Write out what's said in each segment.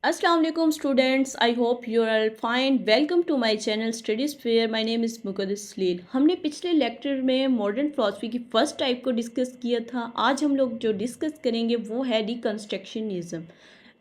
Assalamu alaikum students, I hope you are all fine. Welcome to my channel Studies Fair. My name is Muqaddis Lead. हमने पिछले lecture में modern philosophy की first type को discuss किया था। आज हम लोग जो डिस्कस करेंगे वो है रिकंस्ट्रक्शनिज्म।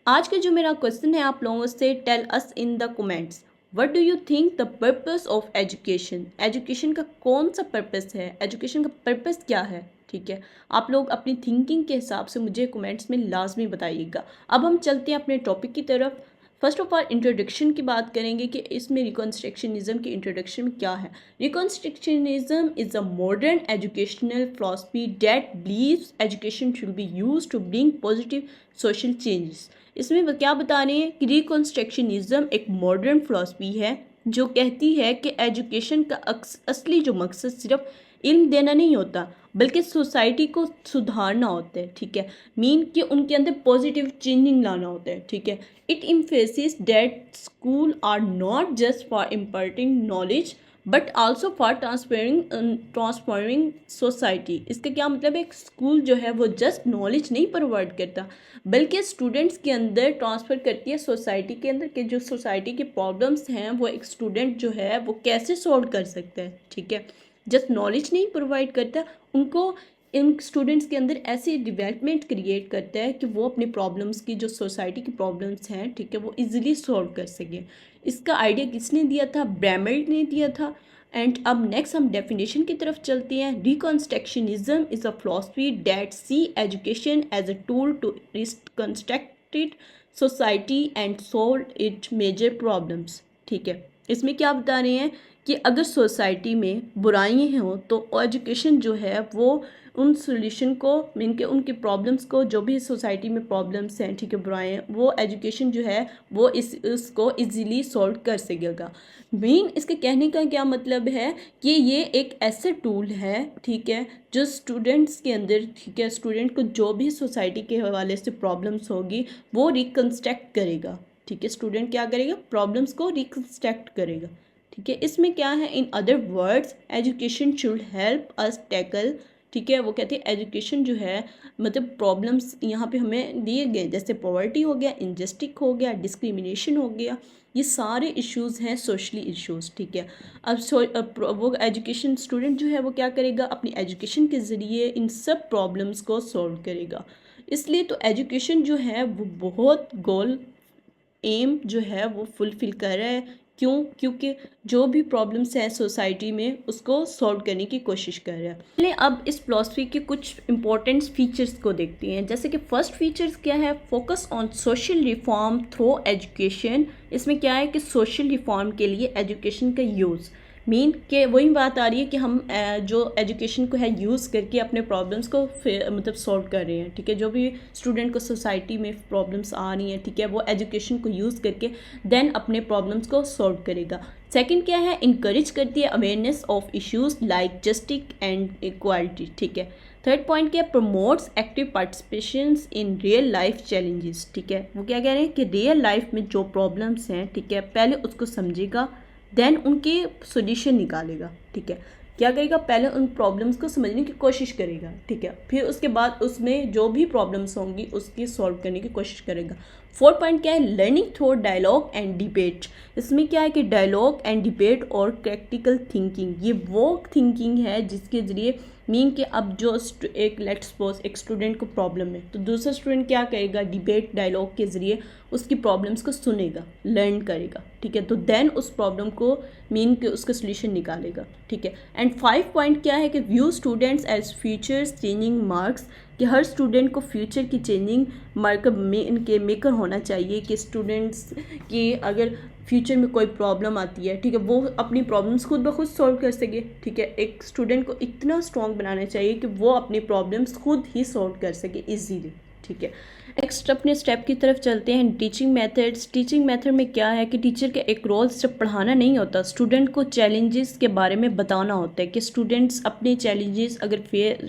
आज का जो मेरा क्वेश्चन है आप लोगों से, tell us in the comments what do you think the purpose of education. Education का कौन सा पर्पस है, एजुकेशन का पर्पस क्या है। ठीक है, आप लोग अपनी थिंकिंग के हिसाब से मुझे कमेंट्स में लाजमी बताइएगा। अब हम चलते हैं अपने टॉपिक की तरफ। फर्स्ट ऑफ ऑल इंट्रोडक्शन की बात करेंगे कि इसमें रिकंस्ट्रक्शनिज्म की इंट्रोडक्शन में क्या है। Reconstructionism is a modern educational philosophy that believes education should be used to bring positive social changes. इसमें वो क्या बता रहे हैं कि रिकंस्ट्रक्शनिज्म एक मॉडर्न फिलॉसफी है जो कहती है कि एजुकेशन का असली जो मकसद सिर्फ इल्म देना नहीं होता बल्कि सोसाइटी को सुधारना होता है। ठीक है, मीन कि उनके अंदर पॉजिटिव चेंजिंग लाना होता है। ठीक है, it emphasis that school are not just for imparting knowledge but also for transforming society. इसका क्या मतलब है, स्कूल जो है वो जस्ट नॉलेज नहीं प्रोवाइड करता बल्कि स्टूडेंट्स के अंदर ट्रांसफ़र करती है सोसाइटी के अंदर के जो सोसाइटी के प्रॉब्लम्स हैं वो एक स्टूडेंट जो है वो कैसे सॉल्व कर सकता है। ठीक है, जस्ट नॉलेज नहीं प्रोवाइड करता, उनको इन स्टूडेंट्स के अंदर ऐसी डेवलपमेंट क्रिएट करता है कि वो अपने प्रॉब्लम्स की जो सोसाइटी की प्रॉब्लम्स हैं, ठीक है, वो इजीली सॉल्व कर सकें। इसका आइडिया किसने दिया था, ब्रैमल्ट ने दिया था। एंड अब नेक्स्ट हम डेफिनेशन की तरफ चलते हैं। Reconstructionism is a philosophy that see education as a tool to reconstruct society and solve it major problems. ठीक है, इसमें क्या बता रहे हैं कि अगर सोसाइटी में बुराइयां हों तो एजुकेशन जो है वो उन सॉल्यूशन को मीन के उनकी प्रॉब्लम्स को, जो भी सोसाइटी में प्रॉब्लम्स हैं, ठीक है, बुराइयां, वो एजुकेशन जो है वो इसको इजीली सॉल्व कर सकेगा। मीन इसके कहने का क्या मतलब है कि ये एक ऐसा टूल है, ठीक है, जो स्टूडेंट्स के अंदर, ठीक है, स्टूडेंट को जो भी सोसाइटी के हवाले से प्रॉब्लम्स होगी वो रिकंस्ट्रक्ट करेगा। ठीक है, स्टूडेंट क्या करेगा, प्रॉब्लम्स को रिकंस्ट्रक्ट करेगा। ठीक है, इसमें क्या है, in other words education should help us tackle. ठीक है, वो कहते हैं एजुकेशन जो है मतलब प्रॉब्लम्स यहाँ पे हमें दिए गए, जैसे पॉवर्टी हो गया, इनजस्टिस हो गया, डिस्क्रिमिनेशन हो गया, ये सारे इश्यूज़ हैं सोशली इश्यूज़। ठीक है, अब वो एजुकेशन स्टूडेंट जो है वो क्या करेगा, अपनी एजुकेशन के ज़रिए इन सब प्रॉब्लम्स को सॉल्व करेगा। इसलिए तो एजुकेशन जो है वो बहुत गोल एम जो है वो फुलफ़िल कर रहा है। क्यों, क्योंकि जो भी प्रॉब्लम्स हैं सोसाइटी में उसको सॉल्व करने की कोशिश कर रहा है। चलिए अब इस फिलॉसफी के कुछ इंपॉर्टेंट फीचर्स को देखते हैं। जैसे कि फर्स्ट फीचर्स क्या है, focus on social reform through education. इसमें क्या है कि सोशल रिफॉर्म के लिए एजुकेशन का यूज़, मीन के वही बात आ रही है कि हम जो एजुकेशन को है यूज़ करके अपने प्रॉब्लम्स को मतलब सॉल्व कर रहे हैं। ठीक है, जो भी स्टूडेंट को सोसाइटी में प्रॉब्लम्स आ रही हैं, ठीक है, वो एजुकेशन को यूज़ करके देन अपने प्रॉब्लम्स को सॉल्व करेगा। सेकंड क्या है, इंकरेज करती है awareness of issues like justice and equality. ठीक है, थर्ड पॉइंट क्या है, promotes active participation in real life challenges. ठीक है, वो क्या कह रहे हैं कि रियल लाइफ में जो प्रॉब्लम्स हैं, ठीक है, पहले उसको समझेगा देन उनके सॉल्यूशन निकालेगा। ठीक है, क्या करेगा, पहले उन प्रॉब्लम्स को समझने की कोशिश करेगा। ठीक है, फिर उसके बाद उसमें जो भी प्रॉब्लम्स होंगी उसकी सॉल्व करने की कोशिश करेगा। फोर्थ पॉइंट क्या है, learning through dialogue and debate. इसमें क्या है कि डायलॉग एंड डिबेट और प्रैक्टिकल थिंकिंग, ये वो थिंकिंग है जिसके ज़रिए मीन कि अब जो एक लेट्स सपोज एक स्टूडेंट को प्रॉब्लम है तो दूसरा स्टूडेंट क्या करेगा, डिबेट डायलॉग के ज़रिए उसकी प्रॉब्लम्स को सुनेगा, लर्न करेगा। ठीक है, तो देन उस प्रॉब्लम को मीन के उसका सोल्यूशन निकालेगा। ठीक है, एंड 5 पॉइंट क्या है कि view students as futures changing marks, कि हर स्टूडेंट को फ्यूचर की चेंजिंग मार्क में इनके मेकर होना चाहिए कि स्टूडेंट्स की अगर फ्यूचर में कोई प्रॉब्लम आती है, ठीक है, वो अपनी प्रॉब्लम्स खुद ब खुद सॉल्व कर सके। ठीक है, एक स्टूडेंट को इतना स्ट्रॉन्ग बनाना चाहिए कि वो अपनी प्रॉब्लम्स खुद ही सॉल्व कर सके इजीली। ठीक है, नेक्स्ट अपने स्टेप की तरफ चलते हैं, टीचिंग मेथड्स। टीचिंग मेथड में क्या है कि टीचर का एक रोल सिर्फ पढ़ाना नहीं होता, स्टूडेंट को चैलेंजेस के बारे में बताना होता है कि स्टूडेंट्स अपने चैलेंजेस अगर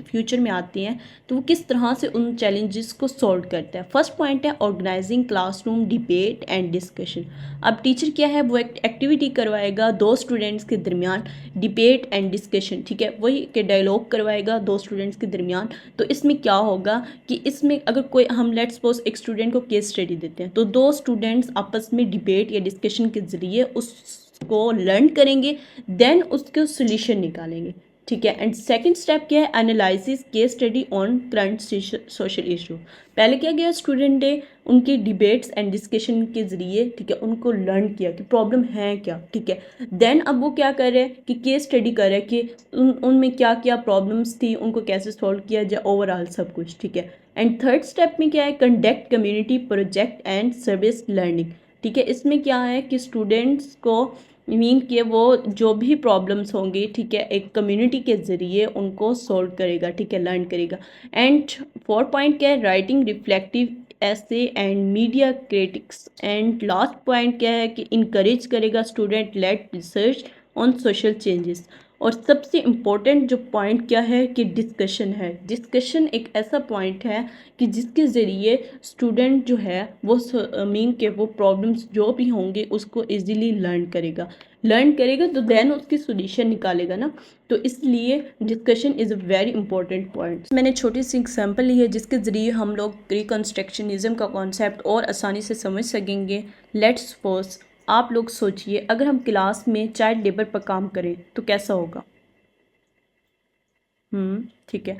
फ्यूचर में आते हैं तो वो किस तरह से उन चैलेंजेस को सॉल्व करता है। फर्स्ट पॉइंट है organising classroom debate and discussion. अब टीचर क्या है, वो एक एक्टिविटी करवाएगा दो स्टूडेंट्स के दरमियान, डिबेट एंड डिस्कशन। ठीक है, वही के डायलॉग करवाएगा दो स्टूडेंट्स के दरमियान। तो इसमें क्या होगा कि इसमें अगर अगर कोई हम लेट्स सपोज एक स्टूडेंट को केस स्टडी देते हैं तो दो स्टूडेंट्स आपस में डिबेट या डिस्कशन के ज़रिए उसको लर्न करेंगे, देन उसके सोल्यूशन निकालेंगे, ठीक है। एंड सेकंड स्टेप क्या है, analysis case study on current social issue. पहले क्या किया स्टूडेंट ने, उनकी डिबेट्स एंड डिस्कशन के ज़रिए, ठीक है, उनको लर्न किया कि प्रॉब्लम है क्या, ठीक है। देन अब वो क्या कर रहे हैं कि केस स्टडी कर रहे हैं कि उनमें क्या क्या प्रॉब्लम्स थी, उनको कैसे सॉल्व किया जाए, ओवरऑल सब कुछ, ठीक है। एंड थर्ड स्टेप में क्या है, conduct community project and service learning, ठीक है। इसमें क्या है कि स्टूडेंट्स को मीन कि वो जो भी प्रॉब्लम्स होंगी, ठीक है, एक कम्युनिटी के ज़रिए उनको सॉल्व करेगा, ठीक है, लर्न करेगा। एंड फोर्थ पॉइंट क्या है, writing reflective essays and media critics. And last point क्या है कि इनकरेज करेगा student led research on social changes. और सबसे इम्पोर्टेंट जो पॉइंट क्या है कि डिस्कशन है। डिस्कशन एक ऐसा पॉइंट है कि जिसके ज़रिए स्टूडेंट जो है वो मीन के वो प्रॉब्लम्स जो भी होंगे उसको इजीली लर्न करेगा तो देन उसकी सोल्यूशन निकालेगा ना। तो इसलिए discussion is a very important point. मैंने छोटी सी एग्जांपल ली है जिसके ज़रिए हम लोग रिकन्स्ट्रक्शनिज़म का कॉन्सेप्ट और आसानी से समझ सकेंगे। लेट्स सपोज आप लोग सोचिए अगर हम क्लास में चाइल्ड लेबर पर काम करें तो कैसा होगा। ठीक है,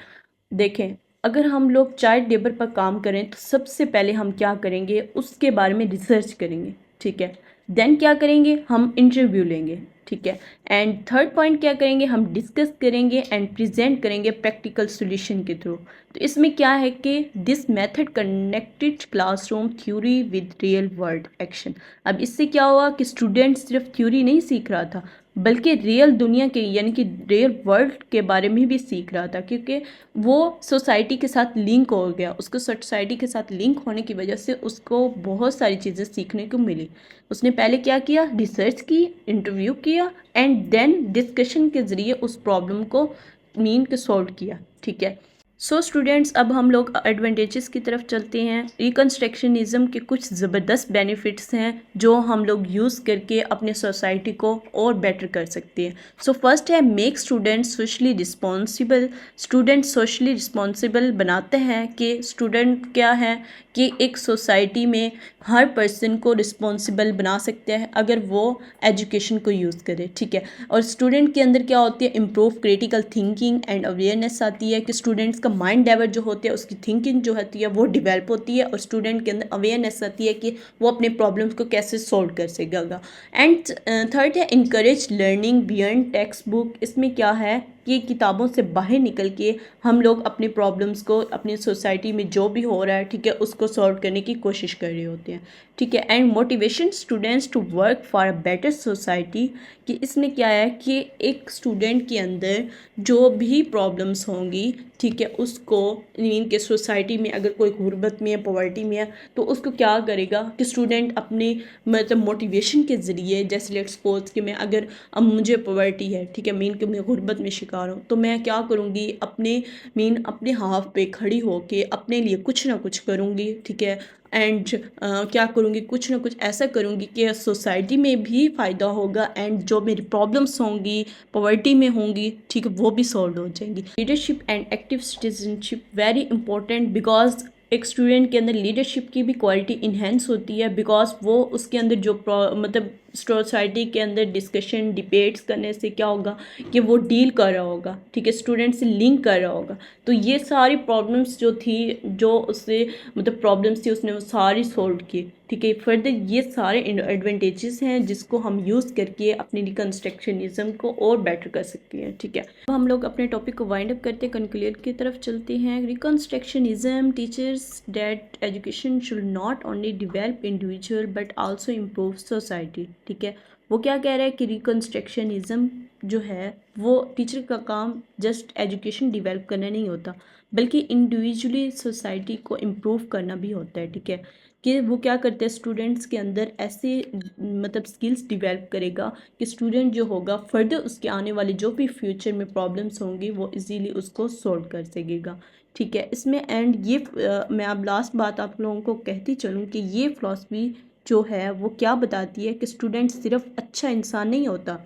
देखें अगर हम लोग चाइल्ड लेबर पर काम करें तो सबसे पहले हम क्या करेंगे, उसके बारे में रिसर्च करेंगे, ठीक है। देन क्या करेंगे, हम इंटरव्यू लेंगे, ठीक है। एंड थर्ड पॉइंट क्या करेंगे, हम डिस्कस करेंगे एंड प्रेजेंट करेंगे प्रैक्टिकल सॉल्यूशन के थ्रू। तो इसमें क्या है कि this method connected classroom theory with real world action. अब इससे क्या हुआ कि स्टूडेंट सिर्फ थ्योरी नहीं सीख रहा था बल्कि रियल दुनिया के यानी कि रियल वर्ल्ड के बारे में भी सीख रहा था, क्योंकि वो सोसाइटी के साथ लिंक हो गया। उसको सोसाइटी के साथ लिंक होने की वजह से उसको बहुत सारी चीज़ें सीखने को मिली। उसने पहले क्या किया, रिसर्च की, इंटरव्यू किया एंड देन डिस्कशन के ज़रिए उस प्रॉब्लम को मीन के सॉल्व किया, ठीक है। सो स्टूडेंट्स अब हम लोग एडवांटेजेस की तरफ चलते हैं। रिकन्स्ट्रक्शनिज़म के कुछ ज़बरदस्त बेनिफिट्स हैं जो हम लोग यूज़ करके अपने सोसाइटी को और बेटर कर सकते हैं। सो फर्स्ट है make student socially responsible. Student socially responsible बनाते हैं कि स्टूडेंट क्या है कि एक सोसाइटी में हर पर्सन को रिस्पॉन्सिबल बना सकते हैं अगर वो एजुकेशन को यूज़ करे, ठीक है। और स्टूडेंट के अंदर क्या होती है, improve critical thinking and awareness आती है कि स्टूडेंट्स का माइंड डेवलप जो होती है, उसकी थिंकिंग जो होती है वो डेवलप होती है और स्टूडेंट के अंदर अवेयरनेस आती है कि वो अपने प्रॉब्लम्स को कैसे सॉल्व कर सकेगा। एंड थर्ड है encourage learning beyond text book. इसमें क्या है कि किताबों से बाहर निकल के हम लोग अपने प्रॉब्लम्स को अपनी सोसाइटी में जो भी हो रहा है, ठीक है, उसको सॉल्व करने की कोशिश कर रहे होते हैं, ठीक है। And motivation students to work for a better society. कि इसमें क्या है कि एक स्टूडेंट के अंदर जो भी प्रॉब्लम्स होंगी, ठीक है, उसको मीन के सोसाइटी में अगर कोई गुर्बत में है, पॉवर्टी में है, तो उसको क्या करेगा कि स्टूडेंट अपने मतलब मोटिवेशन के ज़रिए, जैसे लेट्स सपोज कि मैं अगर अब मुझे पॉवर्टी है, ठीक है, मीन कि मैं गुर्बत में शिकार हूँ, तो मैं क्या करूँगी, अपने हाथ पे खड़ी होके अपने लिए कुछ ना कुछ करूँगी, ठीक है। एंड क्या करूँगी, कुछ ना कुछ ऐसा करूँगी कि सोसाइटी में भी फ़ायदा होगा एंड जो मेरी प्रॉब्लम्स होंगी पॉवर्टी में होंगी, ठीक है, वो भी सॉल्व हो जाएंगी। Leadership and active citizenship very important because एक स्टूडेंट के अंदर लीडरशिप की भी क्वालिटी इन्हेंस होती है बिकॉज वो उसके अंदर जो मतलब सोसाइटी के अंदर डिस्कशन डिबेट्स करने से क्या होगा कि वो डील कर रहा होगा, ठीक है, स्टूडेंट से लिंक कर रहा होगा। तो ये सारी प्रॉब्लम्स जो थी, जो उससे मतलब प्रॉब्लम्स थी, उसने वो सारी सॉल्व की, ठीक है। फर्दर ये सारे एडवांटेजेस हैं जिसको हम यूज़ करके अपनी रिकन्स्ट्रक्शनिज़म को और बेटर कर सकते हैं, ठीक है। अब हम लोग अपने टॉपिक को वाइंड अप करते हैं, कंक्लूड की तरफ चलते हैं। Reconstructionism teachers that education should not only develop individual but also improve society, ठीक है। वो क्या कह रहा है कि रिकन्स्ट्रक्शनिज़म जो है वो टीचर का काम जस्ट एजुकेशन डेवलप करना नहीं होता बल्कि इंडिविजुअली सोसाइटी को इम्प्रूव करना भी होता है, ठीक है। कि वो क्या करते हैं, स्टूडेंट्स के अंदर ऐसे मतलब स्किल्स डेवलप करेगा कि स्टूडेंट जो होगा फर्दर उसके आने वाले जो भी फ्यूचर में प्रॉब्लम्स होंगी वो इजीली उसको सॉल्व कर सकेगा, ठीक है। इसमें एंड ये मैं अब लास्ट बात आप लोगों को कहती चलूँ कि ये फ़िलासफ़ी जो है वो क्या बताती है कि स्टूडेंट सिर्फ अच्छा इंसान नहीं होता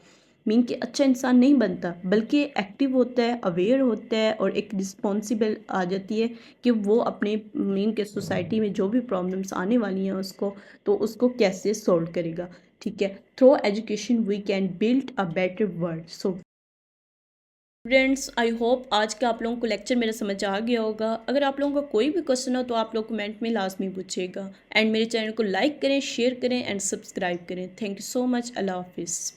मीन कि अच्छा इंसान नहीं बनता, बल्कि एक्टिव होता है, अवेयर होता है और एक रिस्पॉन्सिबल आ जाती है कि वो अपने मीन के सोसाइटी में जो भी प्रॉब्लम्स आने वाली हैं उसको, तो उसको कैसे सॉल्व करेगा। ठीक है, through education we can build a better world. So friends, I hope आज का आप लोगों को लेक्चर मेरा समझ आ गया होगा। अगर आप लोगों का कोई भी क्वेश्चन हो तो आप लोग कमेंट में लाजमी पूछिएगा। एंड मेरे चैनल को लाइक करें, शेयर करें एंड सब्सक्राइब करें। Thank you so much. अल्लाह हाफिज़।